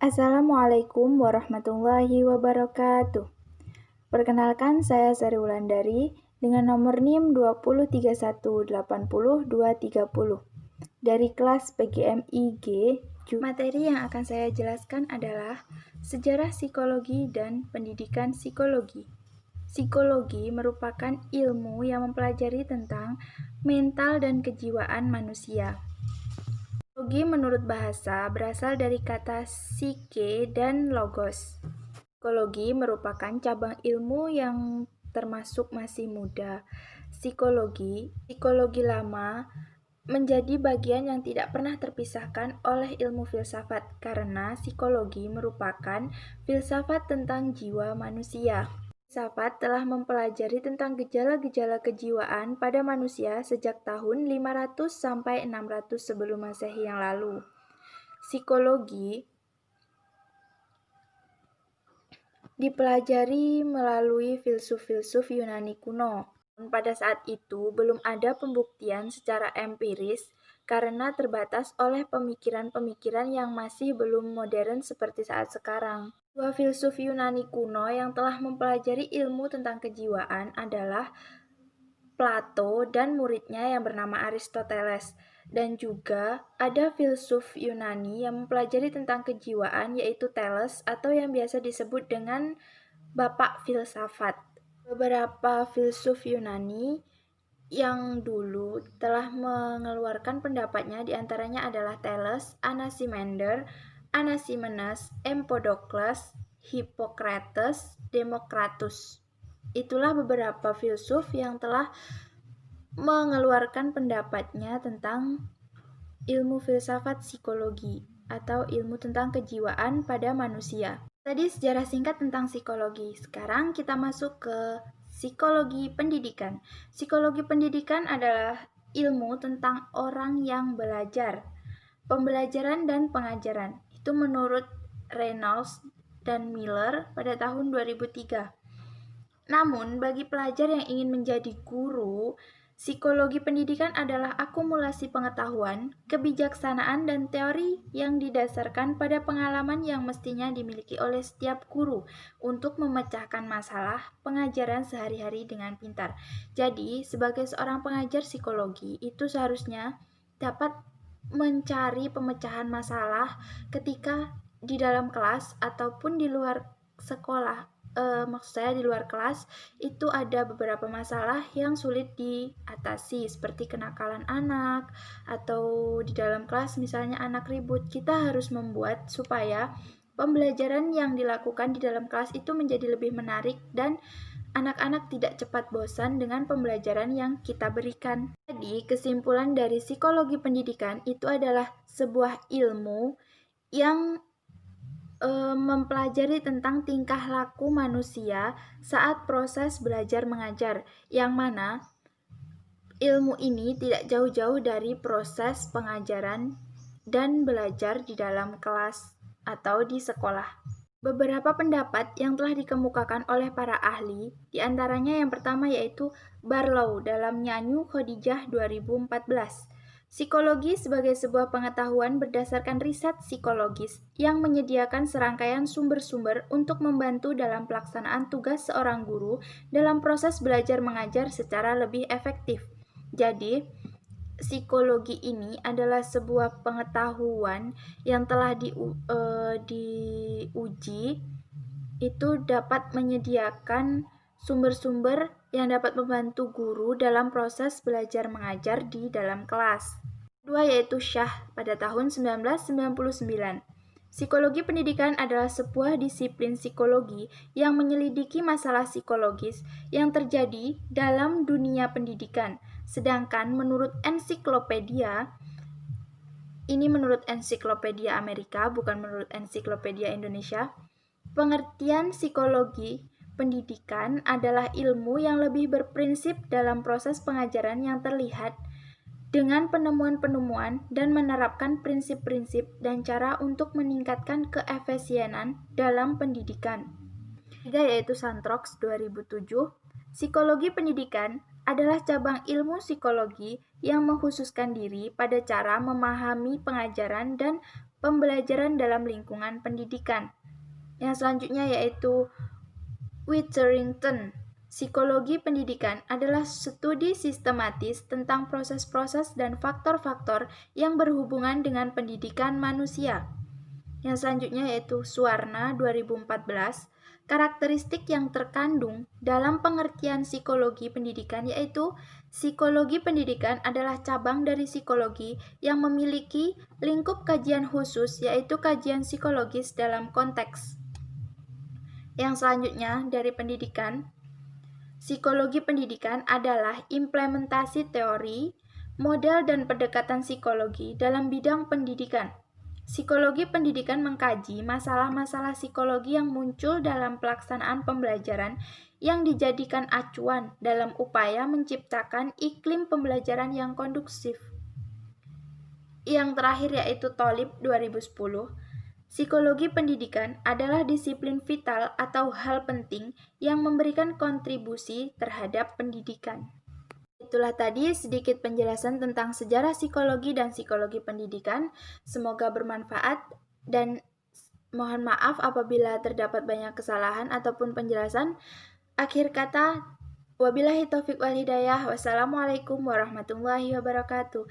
Assalamualaikum warahmatullahi wabarakatuh. Perkenalkan, saya Sari Wulandari dengan nomor NIM 203180230 dari kelas PGMIG. Materi yang akan saya jelaskan adalah sejarah psikologi dan pendidikan psikologi. Psikologi merupakan ilmu yang mempelajari tentang mental dan kejiwaan manusia. Psikologi menurut bahasa berasal dari kata psike dan logos. Psikologi merupakan cabang ilmu yang termasuk masih muda. Psikologi lama menjadi bagian yang tidak pernah terpisahkan oleh ilmu filsafat karena psikologi merupakan filsafat tentang jiwa manusia. Filsafat telah mempelajari tentang gejala-gejala kejiwaan pada manusia sejak tahun 500 sampai 600 sebelum Masehi yang lalu. Psikologi dipelajari melalui filsuf-filsuf Yunani kuno. Pada saat itu belum ada pembuktian secara empiris karena terbatas oleh pemikiran-pemikiran yang masih belum modern seperti saat sekarang. Dua filsuf Yunani kuno yang telah mempelajari ilmu tentang kejiwaan adalah Plato dan muridnya yang bernama Aristoteles. Dan juga ada filsuf Yunani yang mempelajari tentang kejiwaan yaitu Thales atau yang biasa disebut dengan Bapak Filsafat. Beberapa filsuf Yunani yang dulu telah mengeluarkan pendapatnya diantaranya adalah Thales, Anaximenes, Empedokles, Hippocrates, Democritus. Itulah beberapa filsuf yang telah mengeluarkan pendapatnya tentang ilmu filsafat psikologi atau ilmu tentang kejiwaan pada manusia. Tadi sejarah singkat tentang psikologi. Sekarang kita masuk ke psikologi pendidikan. Psikologi pendidikan adalah ilmu tentang orang yang belajar, pembelajaran dan pengajaran. Itu menurut Reynolds dan Miller pada tahun 2003. Namun, bagi pelajar yang ingin menjadi guru, psikologi pendidikan adalah akumulasi pengetahuan, kebijaksanaan, dan teori yang didasarkan pada pengalaman yang mestinya dimiliki oleh setiap guru untuk memecahkan masalah pengajaran sehari-hari dengan pintar. Jadi, sebagai seorang pengajar psikologi, itu seharusnya dapat mencari pemecahan masalah ketika di dalam kelas ataupun di luar sekolah. Maksud saya di luar kelas itu ada beberapa masalah yang sulit diatasi seperti kenakalan anak atau di dalam kelas misalnya anak ribut. Kita harus membuat supaya pembelajaran yang dilakukan di dalam kelas itu menjadi lebih menarik dan anak-anak tidak cepat bosan dengan pembelajaran yang kita berikan. Jadi kesimpulan dari psikologi pendidikan itu adalah sebuah ilmu yang mempelajari tentang tingkah laku manusia saat proses belajar mengajar, yang mana ilmu ini tidak jauh-jauh dari proses pengajaran dan belajar di dalam kelas atau di sekolah. Beberapa pendapat yang telah dikemukakan oleh para ahli, diantaranya yang pertama yaitu Barlow dalam Nyanyu Khadijah 2014. Psikologi sebagai sebuah pengetahuan berdasarkan riset psikologis yang menyediakan serangkaian sumber-sumber untuk membantu dalam pelaksanaan tugas seorang guru dalam proses belajar mengajar secara lebih efektif. Jadi, psikologi ini adalah sebuah pengetahuan yang telah diuji itu dapat menyediakan sumber-sumber yang dapat membantu guru dalam proses belajar mengajar di dalam kelas. Kedua yaitu Shah pada tahun 1999. Psikologi pendidikan adalah sebuah disiplin psikologi yang menyelidiki masalah psikologis yang terjadi dalam dunia pendidikan. Sedangkan menurut ensiklopedia, ini menurut ensiklopedia Amerika, bukan menurut ensiklopedia Indonesia, pengertian psikologi pendidikan adalah ilmu yang lebih berprinsip dalam proses pengajaran yang terlihat dengan penemuan-penemuan dan menerapkan prinsip-prinsip dan cara untuk meningkatkan keefisienan dalam pendidikan. Ketiga yaitu Santrox 2007. Psikologi pendidikan adalah cabang ilmu psikologi yang mengkhususkan diri pada cara memahami pengajaran dan pembelajaran dalam lingkungan pendidikan. Yang selanjutnya yaitu Witherington. Psikologi pendidikan adalah studi sistematis tentang proses-proses dan faktor-faktor yang berhubungan dengan pendidikan manusia. Yang selanjutnya yaitu Suwarna 2014. Karakteristik yang terkandung dalam pengertian psikologi pendidikan yaitu psikologi pendidikan adalah cabang dari psikologi yang memiliki lingkup kajian khusus yaitu kajian psikologis dalam konteks. Yang selanjutnya dari pendidikan, psikologi pendidikan adalah implementasi teori, model dan pendekatan psikologi dalam bidang pendidikan. Psikologi pendidikan mengkaji masalah-masalah psikologi yang muncul dalam pelaksanaan pembelajaran yang dijadikan acuan dalam upaya menciptakan iklim pembelajaran yang kondusif. Yang terakhir yaitu Tolib 2010. Psikologi pendidikan adalah disiplin vital atau hal penting yang memberikan kontribusi terhadap pendidikan. Itulah tadi sedikit penjelasan tentang sejarah psikologi dan psikologi pendidikan. Semoga bermanfaat dan mohon maaf apabila terdapat banyak kesalahan ataupun penjelasan. Akhir kata, wabillahi taufiq wal hidayah. Wassalamualaikum warahmatullahi wabarakatuh.